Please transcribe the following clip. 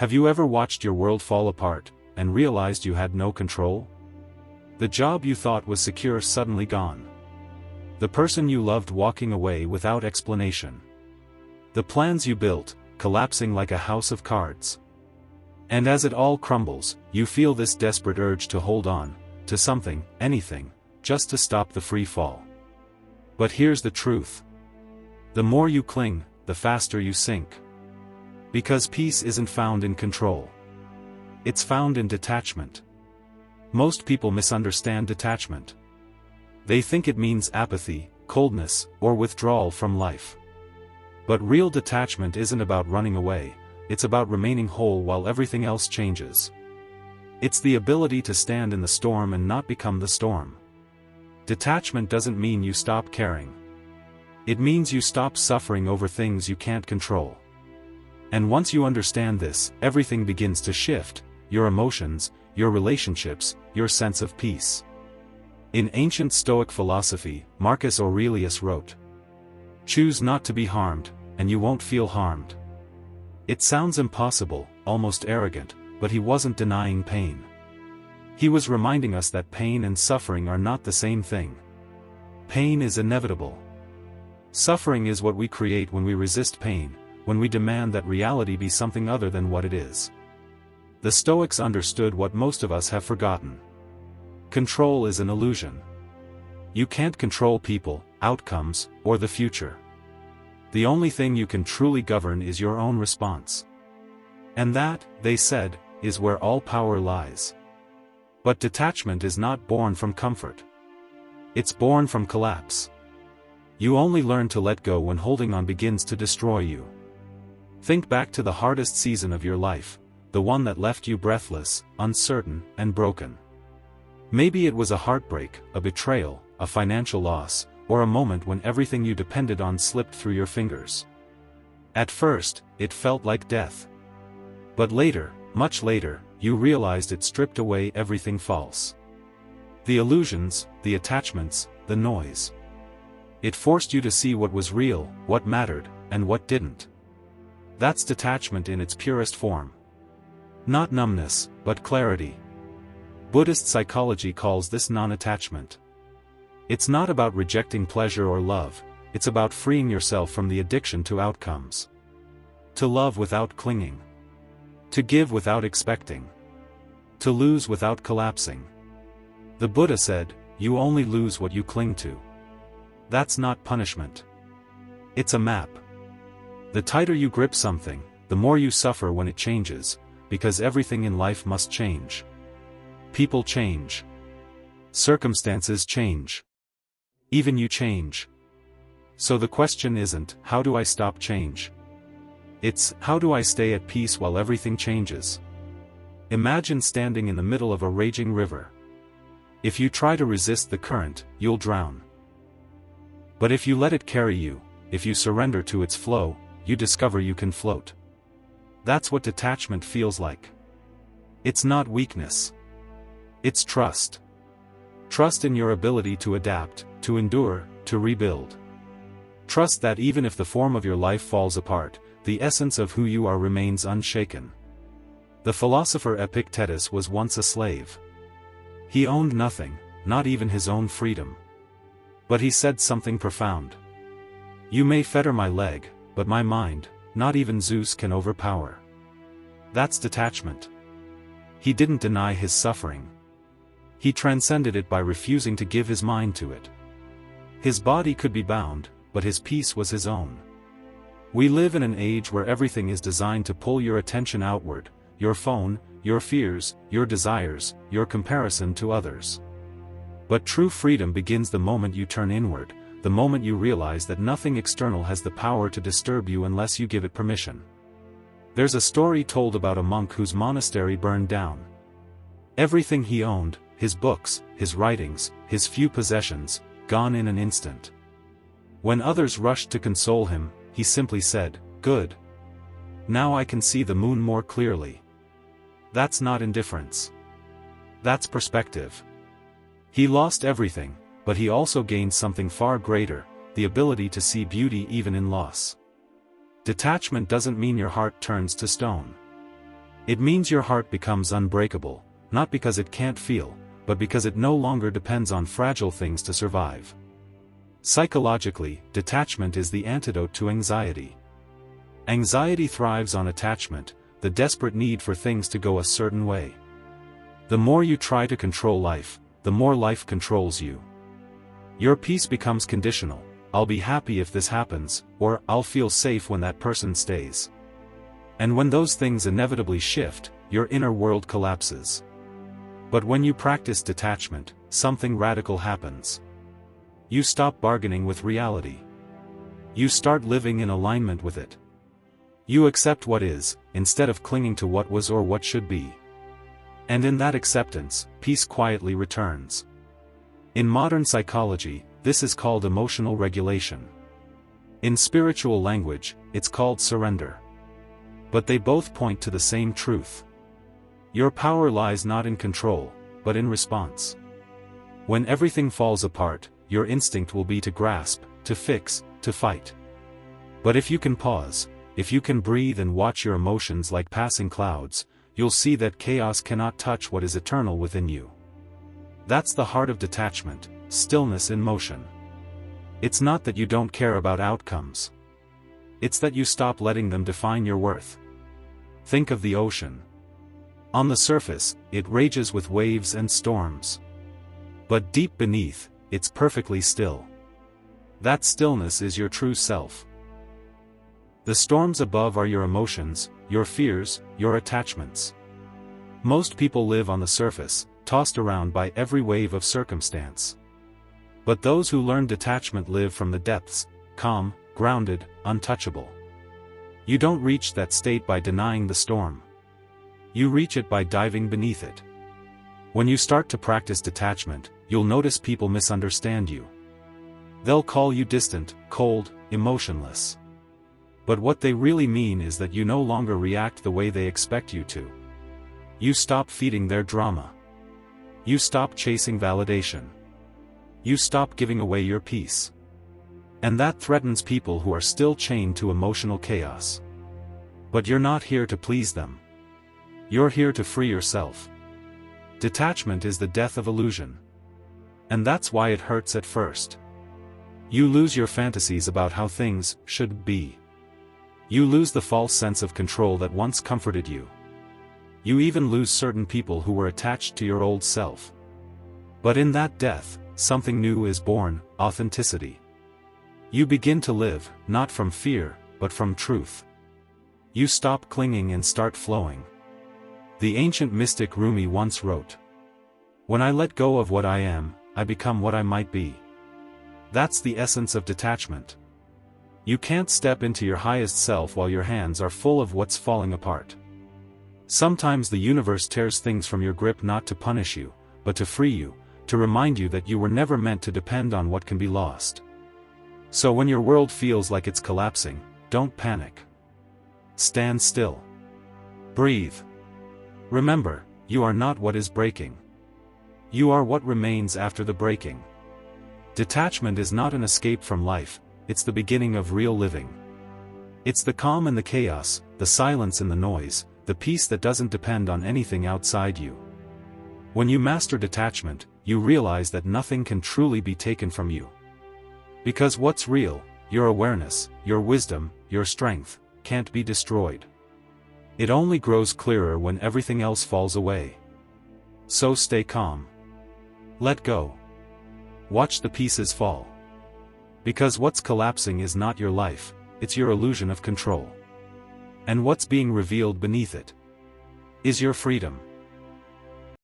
Have you ever watched your world fall apart, and realized you had no control? The job you thought was secure suddenly gone. The person you loved walking away without explanation. The plans you built, collapsing like a house of cards. And as it all crumbles, you feel this desperate urge to hold on, to something, anything, just to stop the free fall. But here's the truth. The more you cling, the faster you sink. Because peace isn't found in control. It's found in detachment. Most people misunderstand detachment. They think it means apathy, coldness, or withdrawal from life. But real detachment isn't about running away, it's about remaining whole while everything else changes. It's the ability to stand in the storm and not become the storm. Detachment doesn't mean you stop caring. It means you stop suffering over things you can't control. And once you understand this, everything begins to shift: your emotions, your relationships, your sense of peace. In ancient Stoic philosophy, Marcus Aurelius wrote, "Choose not to be harmed, and you won't feel harmed." It sounds impossible, almost arrogant, but he wasn't denying pain. He was reminding us that pain and suffering are not the same thing. Pain is inevitable. Suffering is what we create when we resist pain, when we demand that reality be something other than what it is. The Stoics understood what most of us have forgotten. Control is an illusion. You can't control people, outcomes, or the future. The only thing you can truly govern is your own response. And that, they said, is where all power lies. But detachment is not born from comfort. It's born from collapse. You only learn to let go when holding on begins to destroy you. Think back to the hardest season of your life, the one that left you breathless, uncertain, and broken. Maybe it was a heartbreak, a betrayal, a financial loss, or a moment when everything you depended on slipped through your fingers. At first, it felt like death. But later, much later, you realized it stripped away everything false. The illusions, the attachments, the noise. It forced you to see what was real, what mattered, and what didn't. That's detachment in its purest form. Not numbness, but clarity. Buddhist psychology calls this non-attachment. It's not about rejecting pleasure or love, it's about freeing yourself from the addiction to outcomes. To love without clinging. To give without expecting. To lose without collapsing. The Buddha said, "You only lose what you cling to." That's not punishment. It's a map. The tighter you grip something, the more you suffer when it changes, because everything in life must change. People change. Circumstances change. Even you change. So the question isn't, how do I stop change? It's, how do I stay at peace while everything changes? Imagine standing in the middle of a raging river. If you try to resist the current, you'll drown. But if you let it carry you, if you surrender to its flow, you discover you can float. That's what detachment feels like. It's not weakness. It's trust. Trust in your ability to adapt, to endure, to rebuild. Trust that even if the form of your life falls apart, the essence of who you are remains unshaken. The philosopher Epictetus was once a slave. He owned nothing, not even his own freedom. But he said something profound. "You may fetter my leg, but my mind, not even Zeus can overpower." That's detachment. He didn't deny his suffering. He transcended it by refusing to give his mind to it. His body could be bound, but his peace was his own. We live in an age where everything is designed to pull your attention outward: your phone, your fears, your desires, your comparison to others. But true freedom begins the moment you turn inward, the moment you realize that nothing external has the power to disturb you unless you give it permission. There's a story told about a monk whose monastery burned down. Everything he owned, his books, his writings, his few possessions, gone in an instant. When others rushed to console him, he simply said, "Good. Now I can see the moon more clearly." That's not indifference. That's perspective. He lost everything, but he also gained something far greater: the ability to see beauty even in loss. Detachment doesn't mean your heart turns to stone. It means your heart becomes unbreakable, not because it can't feel, but because it no longer depends on fragile things to survive. Psychologically, detachment is the antidote to anxiety. Anxiety thrives on attachment, the desperate need for things to go a certain way. The more you try to control life, the more life controls you. Your peace becomes conditional: I'll be happy if this happens, or I'll feel safe when that person stays. And when those things inevitably shift, your inner world collapses. But when you practice detachment, something radical happens. You stop bargaining with reality. You start living in alignment with it. You accept what is, instead of clinging to what was or what should be. And in that acceptance, peace quietly returns. In modern psychology, this is called emotional regulation. In spiritual language, it's called surrender. But they both point to the same truth. Your power lies not in control, but in response. When everything falls apart, your instinct will be to grasp, to fix, to fight. But if you can pause, if you can breathe and watch your emotions like passing clouds, you'll see that chaos cannot touch what is eternal within you. That's the heart of detachment, stillness in motion. It's not that you don't care about outcomes. It's that you stop letting them define your worth. Think of the ocean. On the surface, it rages with waves and storms. But deep beneath, it's perfectly still. That stillness is your true self. The storms above are your emotions, your fears, your attachments. Most people live on the surface, tossed around by every wave of circumstance. But those who learn detachment live from the depths, calm, grounded, untouchable. You don't reach that state by denying the storm. You reach it by diving beneath it. When you start to practice detachment, you'll notice people misunderstand you. They'll call you distant, cold, emotionless. But what they really mean is that you no longer react the way they expect you to. You stop feeding their drama. You stop chasing validation. You stop giving away your peace. And that threatens people who are still chained to emotional chaos. But you're not here to please them. You're here to free yourself. Detachment is the death of illusion. And that's why it hurts at first. You lose your fantasies about how things should be. You lose the false sense of control that once comforted you. You even lose certain people who were attached to your old self. But in that death, something new is born: authenticity. You begin to live, not from fear, but from truth. You stop clinging and start flowing. The ancient mystic Rumi once wrote, "When I let go of what I am, I become what I might be." That's the essence of detachment. You can't step into your highest self while your hands are full of what's falling apart. Sometimes the universe tears things from your grip not to punish you, but to free you, to remind you that you were never meant to depend on what can be lost. So when your world feels like it's collapsing, don't panic. Stand still. Breathe. Remember, you are not what is breaking. You are what remains after the breaking. Detachment is not an escape from life, it's the beginning of real living. It's the calm in the chaos, the silence in the noise, the peace that doesn't depend on anything outside you. When you master detachment, you realize that nothing can truly be taken from you. Because what's real, your awareness, your wisdom, your strength, can't be destroyed. It only grows clearer when everything else falls away. So stay calm. Let go. Watch the pieces fall. Because what's collapsing is not your life, it's your illusion of control. And what's being revealed beneath it is your freedom.